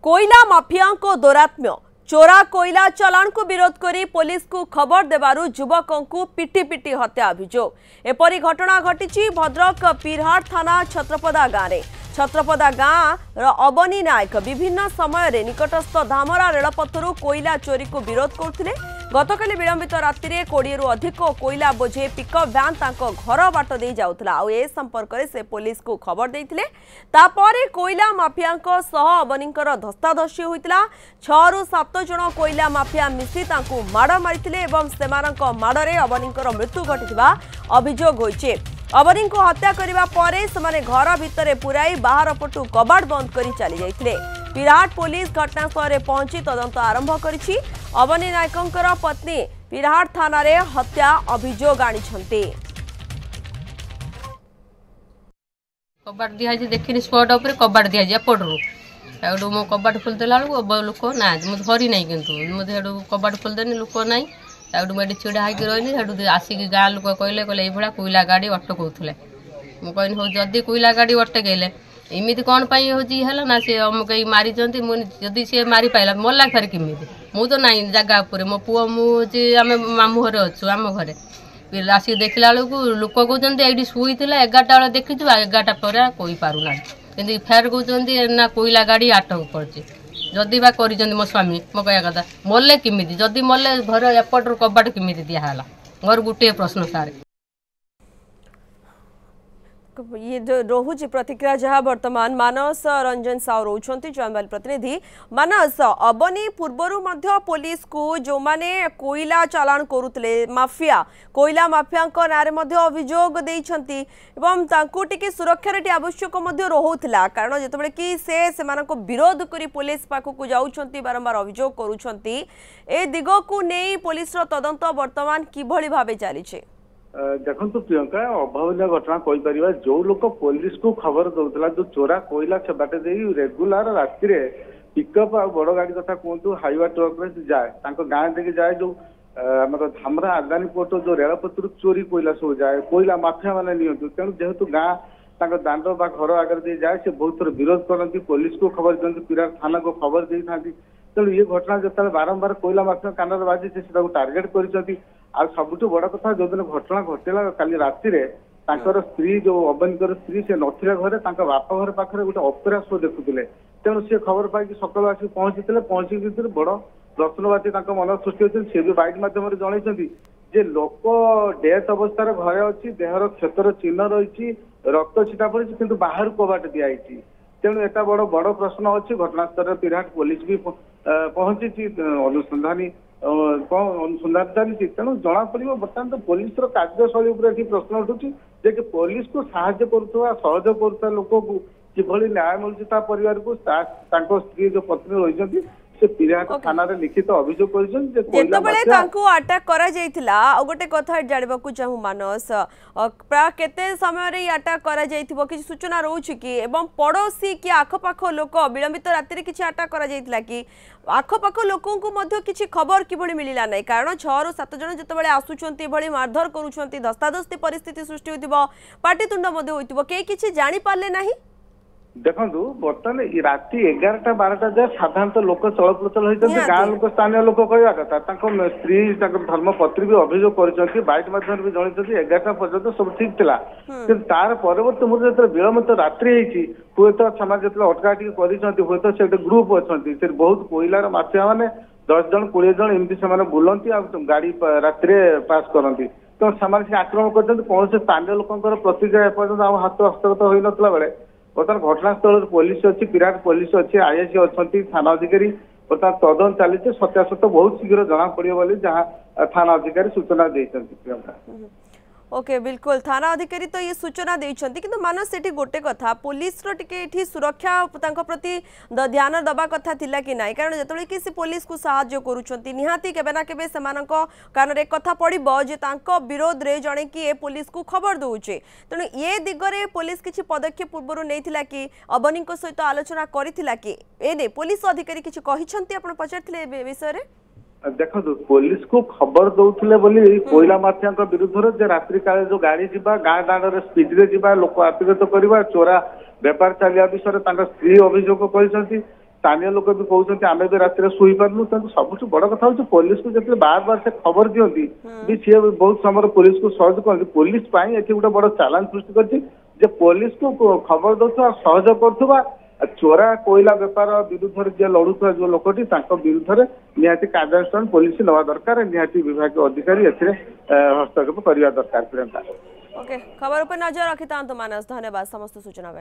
कोयला माफिया को दौरात्म्य चोरा कोयला चलाण को विरोध करी पुलिस को खबर देवारु युवकों को पिटी पिटी हत्या अभियोग एपरी घटना घटी भद्रक पीरहाट थाना छत्रपदा गाँव में छत्रपदा गाँव अबनी नायक विभिन्न समय निकटस्थ धामरा रेलपथर कोयला चोरी को विरोध करते गतकाली विलंबित राति 20 रु अधिक कोयला बोझे पिकअप भ्यान घर बाट दे जाउथला आ ए संपर्क से पुलिस को खबर देथिले तापरे कोयला माफिया सह अबनीकर धस्ताधस्ती होइतला 6 रु 7 जन कोयला माफिया मिसी तांकू माड़ मारिथिले एवं सेमानक माड़रे अबनीकर मृत्यु घटिथिबा अभियोग होइचे। अबनी को हत्या करने पर से घर भितर पुराई बाहर पटु कबाट बंद कर चली जाइथिले। पीरहाट पुलिस घटनास्थल में पहुंची तदंत आरंभ करिछि। अबनी नायकंकर पत्नी पीरहाट थाना रे हत्या अभियोग आनिछन्ते। कबाट दिया देखिनी स्पॉट ऊपर कबाट दिया पड़ू एडू मो कबाट खोलदेला लोक ना मुझे धरी ना कि मुझे कबाट खोलदेनी लोक ना एडू मुझे छिड़ा होकर रही हेटू आसिक गाँ लोक कहले कहले ये कोयला गाड़ी अटकौले मुझे हूँ जदि कोयला गाड़ी अटकैले इमिति कौन है ना सी कहीं मारी जदि सी मारी पाइला मरला फेर किमी मु तो ना जगह पर मो पुओ मुझे आम मामू घर अच्छु आम घरे आसिक देखला बेलू लोक कहते ये शुई 11टा बेले देखी 11टा पर कोई पारूना कि फेर कहते ना कोयला गाड़ी आटक पड़ी जदि बा कर मो स्वामी मो कह कथा मरले किमी जदि मरले घर एपटर कबाट किमी दिहला मोर गोटे प्रश्न सार ये जो रोहुची प्रतिक्रिया जहाँ वर्तमान मानस रंजन साउ रोचंती जयमाल प्रतिनिधि मानस अबनी पूर्वरु मध्य पुलिस को जो माने कोयला चालान करुतले माफिया कोयला माफिया नारे मध्य अभियोग देइछंती एवं तांकु टिके सुरक्षा रे आवश्यक मध्य रहुतला कारण जेतबेले कि से मानको विरोध करी पुलिस पाखु को जाउछंती बारंबार अभियोग करूछंती ए दिगो को नेई पुलिस रो तदंत वर्तमान किभଳି भाबे चली छे। देखो प्रियंका अभावन घटना कहीपर जो लोक पुलिस को खबर दौला जो चोरा कोयला से बाटे दे रेगुलर राति पिकअप आ बड़ गाड़ी कथा कहतु हाइवा ट्रक जाए गाँव देके जाए जो धामरा आदानी पोर्ट जो रेलपथर चोरी कोयला सब जाए कोयला माफिया मैंने नियंतु तेणु जेहेतु गाँ दाण्ड बा घर आगे दे जाए से बहुत थर विरोध करती पुलिस को खबर दिखती पीराट थाना को खबर दे था तेणु ये घटना जो बारंबार कोयला माफिया कान बाजी से टार्गेट कर सबुठ बड़ कथा जो दिन घटना घटला काली राति स्त्री जो अबनीकर स्त्री से नथिला घरे बापा घर पाखे गोटे अपेरा शो देखुले तेणु सी खबर पाई सकाल आस पहुंची बड़ दर्शनवादी मन सृष्टि होती सी भी बाइक मध्यम जनई जे लोक डेथ अवस्था घरे अच्छी देहर क्षतर चिन्ह रही रक्त छिटा पड़ी कि बाहर कबाट दिखाई तेणु एटा बड़ बड़ प्रश्न अच्छी घटनास्थल पीरहाट पुलिस भी पहुंची अनुसंधानी अनुसंधान चली तेणु जना पड़ बर्तमान तो पुलिस कार्यशैली प्रश्न उठुची जे कि पुलिस को साहाय्य करुवा सहयोग करुवा लोक को किभली न्याय मिलूँ परिवार को स्त्री जो पत्नी रही से पीरहाट थाना रे लिखित अभियोग अटैक करा जायतिला गोटे कथा जानवाक चाहू मानस प्राय केते समय रे अटैक करा जायतिबो कि सूचना रहउछि कि एवं पड़ोसी कि आखपाख लोक विलंबित राति रे किछि अटैक करा जायतिला कि आखपाख लोकों को मध्य किछि खबर किभली मिलिला नै कारण 6 रु 7 जन जतबेले आसुछंती भली मारधर करूछंती धस्ताधस्ती परिस्थिति सृष्टि होइतिबो पाटीतुंड मध्य होइतिबो के किछि जानि पारले नाही। देखु बर्तमान राति 11टा 12टा जाए साधारणतः लोक चल प्रचल होती गाँ लोक स्थानीय लोक कहवा कथा स्त्री धर्मपत्री भी अभियोग कर बाइक माध्यम भी जनई 11टा पर्यटन सब ठीक था कि तार परवर्त मुहूर्त जो विलंबित रात्रि हुए तो समाज जो अटकाटी कर तो से ग्रुप अच्छा बहुत कोयलार माफिया मैंने 10 जन 20 जन एमती से बुलती गाड़ी राति पास करती तो से आक्रमण कर कौन स्थानीय लोकर प्रतिक्रिया एपर्तंत हाथ हस्तगत हो नाला बेले बर्तमान घटनास्थल पुलिस अच्छी पीरहाट पुलिस अच्छी आईएससी अच्छा थाना अधिकारी बर्तमान तदंत चली सत्यासत्य बहुत शीघ्र जना पड़े जहाँ थाना अधिकारी सूचना देते। ओके बिल्कुल थाना अधिकारी तो ये सूचना देइछंती किंतु मानस सेठी गोटे कथा पुलिस रो टिके एठी सुरक्षा तांको प्रति ध्यान दबा कथा थिला कि नाही कारण जतबे कि से पुलिस को सहाय्य करूछंती निहाती केबे ना केबे समानको कान रे कथा पड़िबो जे तांको विरोध रे जणे कि ए पुलिस को खबर दउचे तने ये दिगरे पुलिस किछि पदक्षेप पूर्वरु नेथिला कि अबनी को सहित आलोचना करिथिला कि एने पुलिस अधिकारी किछि कहिछंती आपण पचारथिले विषय रे देखो पुलिस को खबर दौले बोली कोयला माफिया विरुद्ध रात्रि काले जो गाड़ी जीवा गाँ दाण्ड स्पीड रे जीवा लोक आतंकित करवा चोरा बेपार चलिया विषय स्त्री अभियोग कर स्थानीय लोक भी कहते आम भी रात शुई पार्नु सब बड़ कथा हूँ पुलिस को जो बार बार से खबर दिखती भी सी बहुत समय पुलिस को सहयोग करती पुलिस गोटे बड़ चैलेंज सृष्टि कर पुलिस को खबर दौर सहयोग करुवा चोरा कोयला बेपार विरुद्ध जी लड़ुवा जो लोकटी विरुद्ध में निहाती कार्यानुष्ठान पुलिस नवा दरकार निहाती विभाग अधिकारी हस्तक्षेप करने दरकार प्रियंका। ओके खबर पर नजर रखी था मानस धन्यवाद समस्त सूचना।